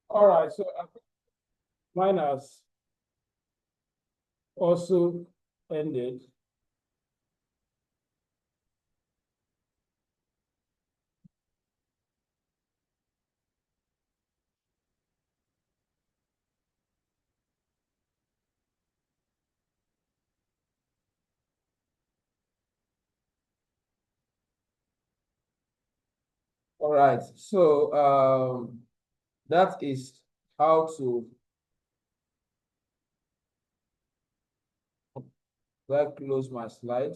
All right, so I think mine has also ended. All right, so that is how to close my slide.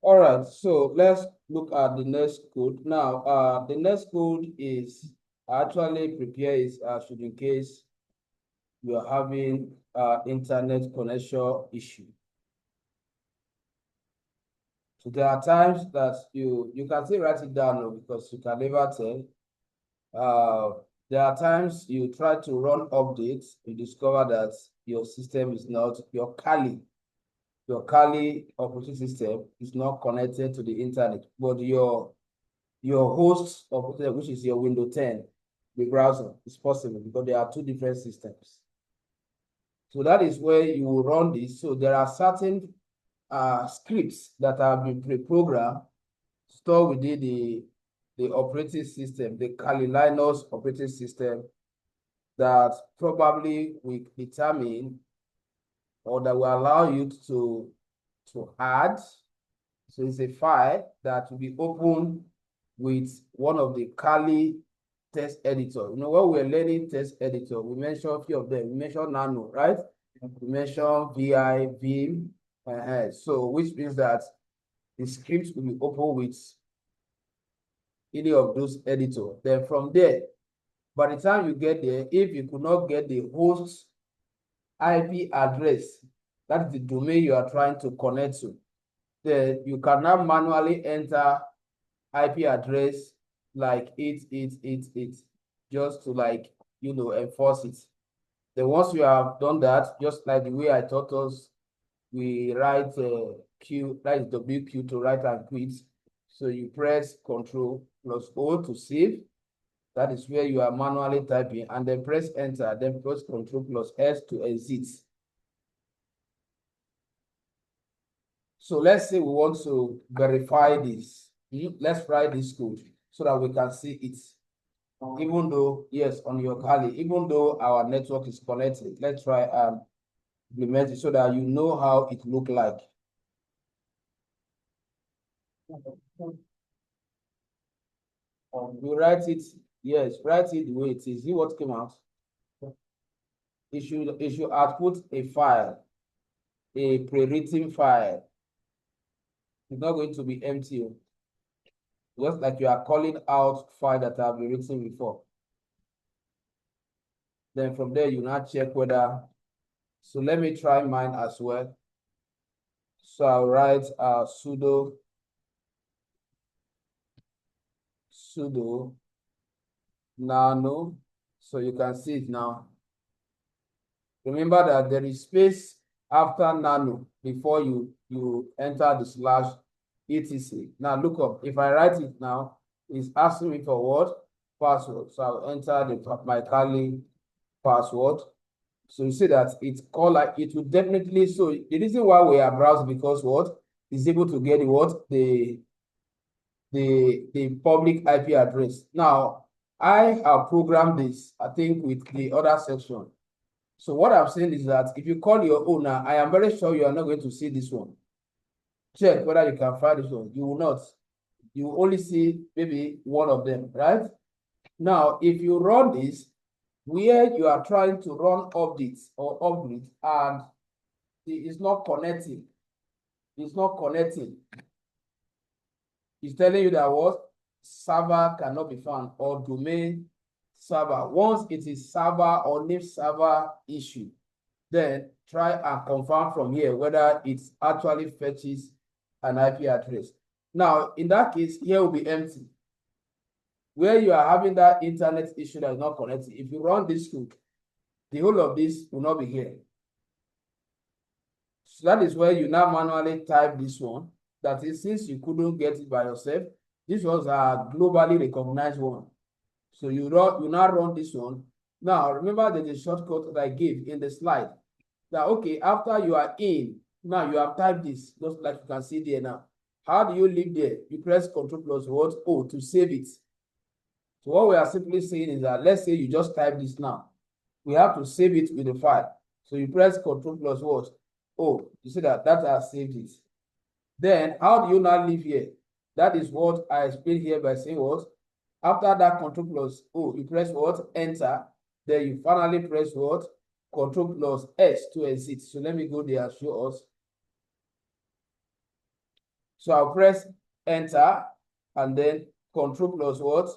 All right, so let's look at the next code. Now, the next code is actually prepared should in case you are having internet connection issue. So there are times that you can still write it down because you can never tell. There are times you try to run updates, you discover that your system is not, your Kali operating system is not connected to the internet, but your host operating, which is your Windows 10, the browser, is possible because there are two different systems. So that is where you will run this. So there are certain scripts that have been pre-programmed, stored within the operating system, the Kali Linux operating system, that probably will determine or that will allow you to add. So it's a file that will be opened with one of the Kali text editor. You know, when we're learning text editor, we mentioned a few of them. We mentioned Nano, right? We mentioned VI, Vim. So which means that the script will be open with any of those editors. Then from there, by the time you get there, if you could not get the host IP address, that is the domain you are trying to connect to, then you can now manually enter IP address like 8888 just to enforce it. Then once you have done that, just like the way I taught us, we write Q, that is WQ to write and quit. So you press Control plus O to save. That is where you are manually typing, and then press enter, then press Control plus S to exit. So let's say we want to verify this. Let's write this code so that we can see it. Even though, yes, on your Kali, even though our network is connected, let's try and implement it so that you know how it look like. You write it, yes, write it the way it is. See what came out. It should output a file, a pre-written file. It's not going to be empty. Just like you are calling out file that have been written before. Then from there, you now check whether, so let me try mine as well. So I'll write sudo nano. So you can see it now. Remember that there is space after nano before you enter the slash etc. Now look up. If I write it now, it's asking me for what? Password. So I'll enter my Kali password. So you see that it's called like it will definitely. So the reason why we are browsing because what is able to get what the public IP address. Now I have programmed this, I think, with the other section. So what I'm saying is that if you call your owner, I am very sure you are not going to see this one. Check whether you can find this one. You will not. You will only see maybe one of them, right? Now, if you run this, where you are trying to run updates or upgrade and it's not connecting, it's not connecting. It's telling you that what server cannot be found or domain server. Once it is server or name server issue, then try and confirm from here whether it actually fetches an IP address. Now, in that case, here will be empty. where you are having that internet issue that is not connected, if you run this code, the whole of this will not be here. So that is where you now manually type this one. That is, since you couldn't get it by yourself, this was a globally recognized one. So you now run this one. Now remember there's a shortcut that I gave in the slide. That okay, after you are in, now you have typed this, just like you can see there now. How do you leave there? You press Ctrl plus what? O to save it. So what we are simply saying is that let's say you just type this now. We have to save it with the file. So you press Ctrl plus what? O. You see that has saved it. Then how do you now leave here? That is what I explained here by saying what? After that Ctrl plus O, you press what? Enter. Then you finally press what? Ctrl plus S to exit. So let me go there and show us. So I'll press enter and then Ctrl plus what?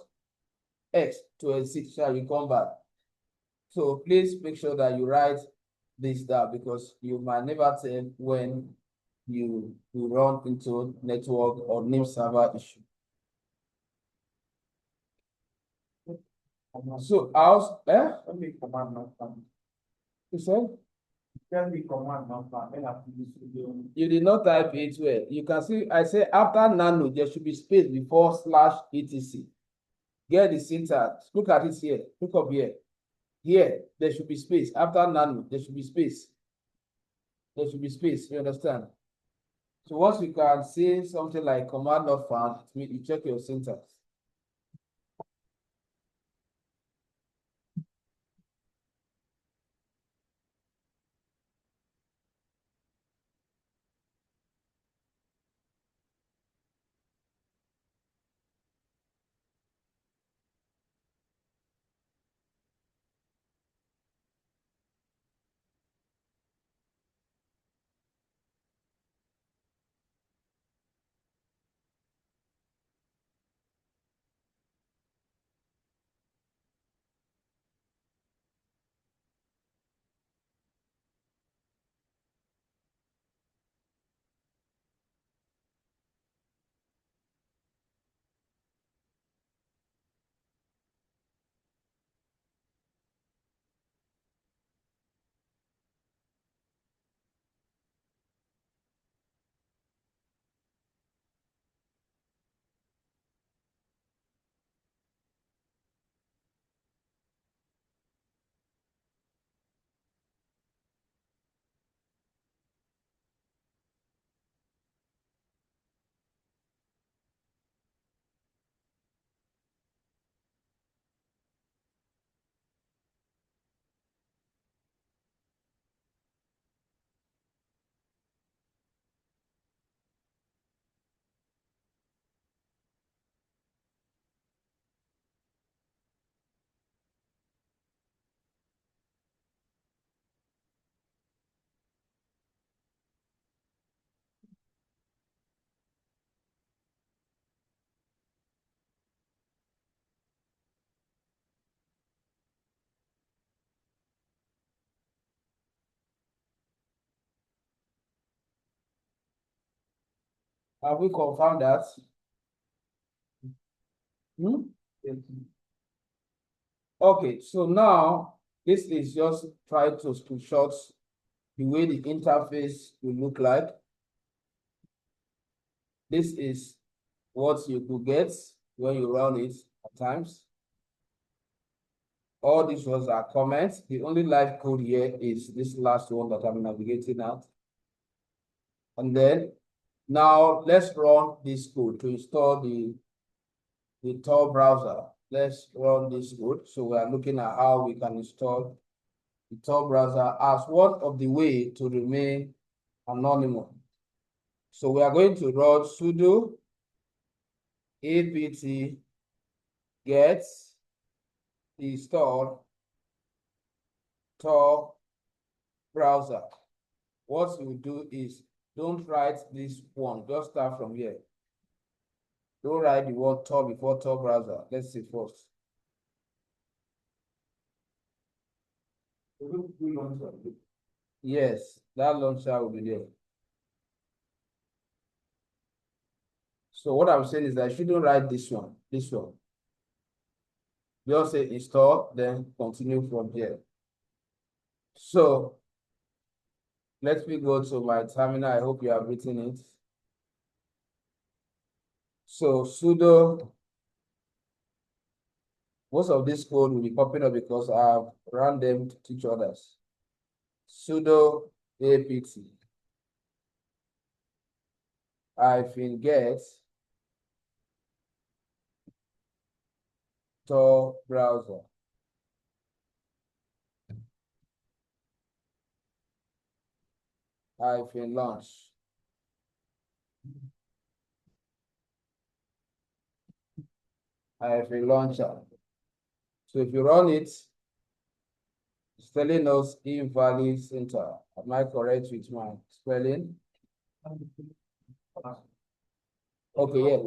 X to exit. So you come back. So please make sure that you write this down because you might never tell when you run into network or name server issue. So I'll you said? You did not type it well. You can see I say after nano, there should be space before /etc. Get the syntax. Look at it here. Look up here. Here, there should be space. After nano, there should be space. There should be space. You understand? So once you can say something like command not found, you check your syntax. Have we confirmed that? Okay, so now this is just try to screenshot the way the interface will look like. This is what you could get when you run it at times. All these ones are comments. The only live code here is this last one that I'm navigating at. And then now let's run this code to install the Tor browser. Let's run this code. So we are looking at how we can install the Tor browser as one of the way to remain anonymous. So we are going to run sudo apt get install Tor browser. What you do is don't write this one, just start from here. Don't write the word Tor before Tor browser. Let's see first. Yes, that launcher will be there. So what I'm saying is that I shouldn't write this one, this one. Just say install, then continue from here. So let me go to my terminal. I hope you have written it. So sudo, most of this code will be popping up because I've run them to teach others. Sudo apt -get Tor browser. -launch. -launcher. So if you run it, it's telling us invalid syntax. Am I correct with my spelling? Okay, yeah.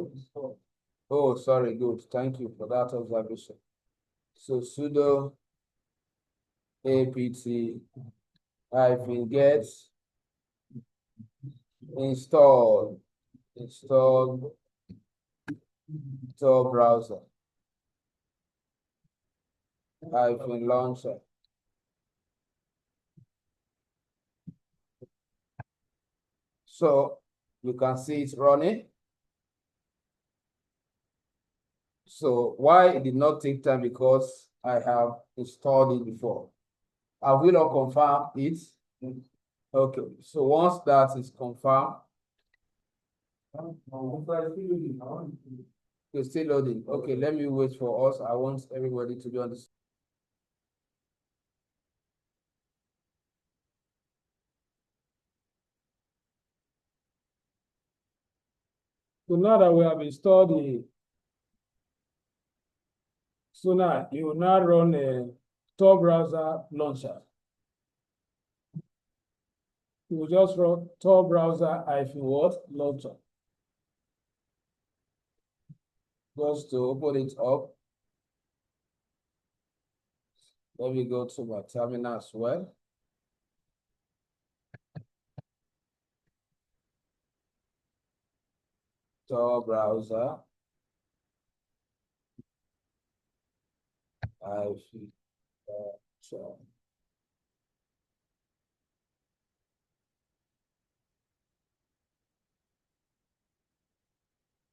Oh, sorry, good. Thank you for that observation. So sudo apt-get install Tor browser -launcher. So you can see it's running. So why it did not take time? Because I have installed it before. I will not confirm it. Okay, so once that is confirmed, it's still loading. Okay, let me wait for us. I want everybody to be on this. So now that we have installed the, so now you will now run a Tor browser launcher. You will just run Tor browser -what launcher. Just to open it up. Let me go to my terminal as well. Tor browser -launcher.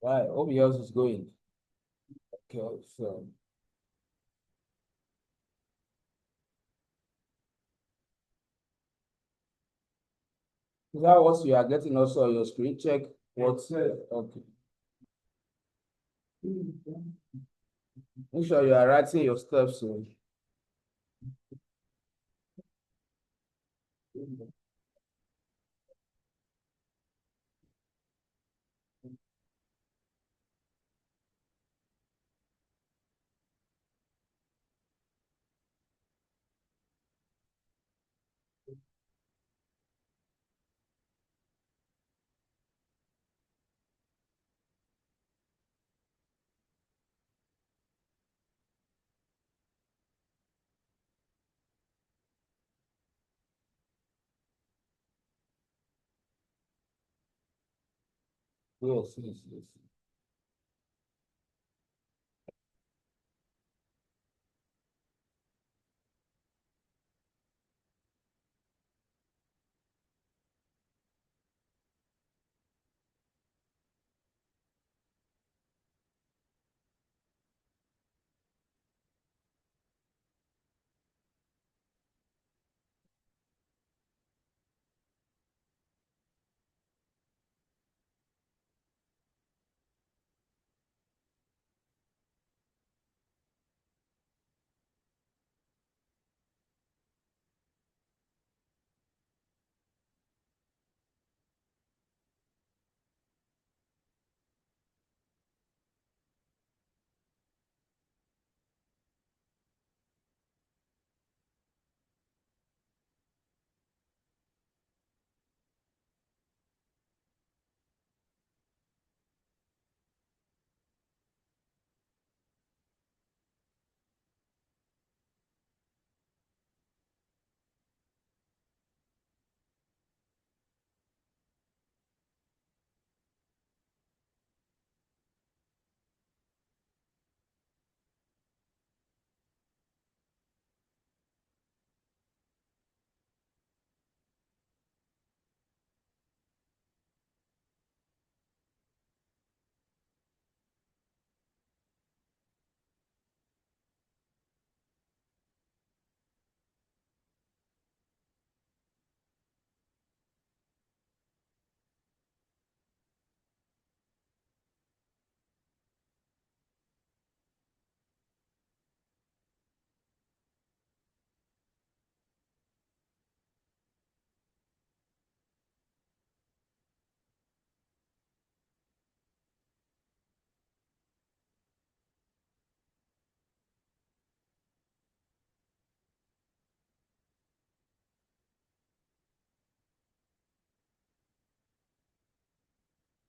Right, hope yours is going. Okay, so is that what you are getting also on your screen? Check what's okay. Make sure you are writing your steps. So. Yes, yes, yes.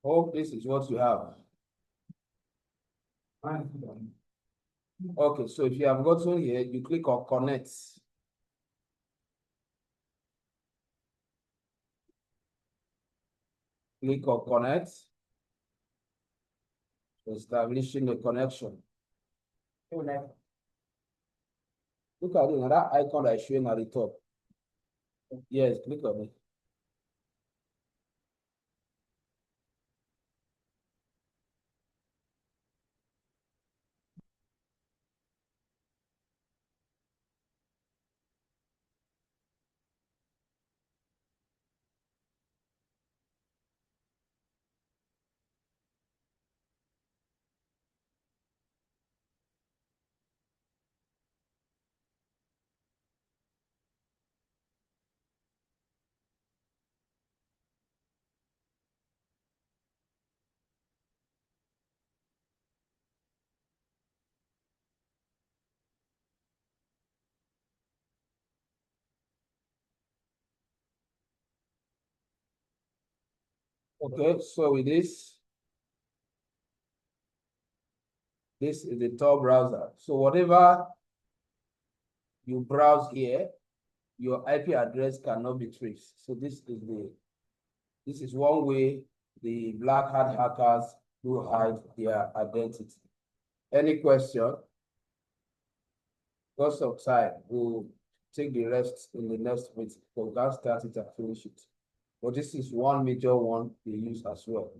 Hope this is what you have. Okay, so if you have gotten here, you click on connect. Click on connect. Establishing a connection. Look at it, that icon that is showing at the top. Yes, click on it. Okay, so with this is the Tor browser. So whatever you browse here, your IP address cannot be traced. So this is one way the black hat hackers do hide their identity. Any question? Because of time, we'll take the rest in the next meeting. We can start it and finish it. But this is one major one they use as well.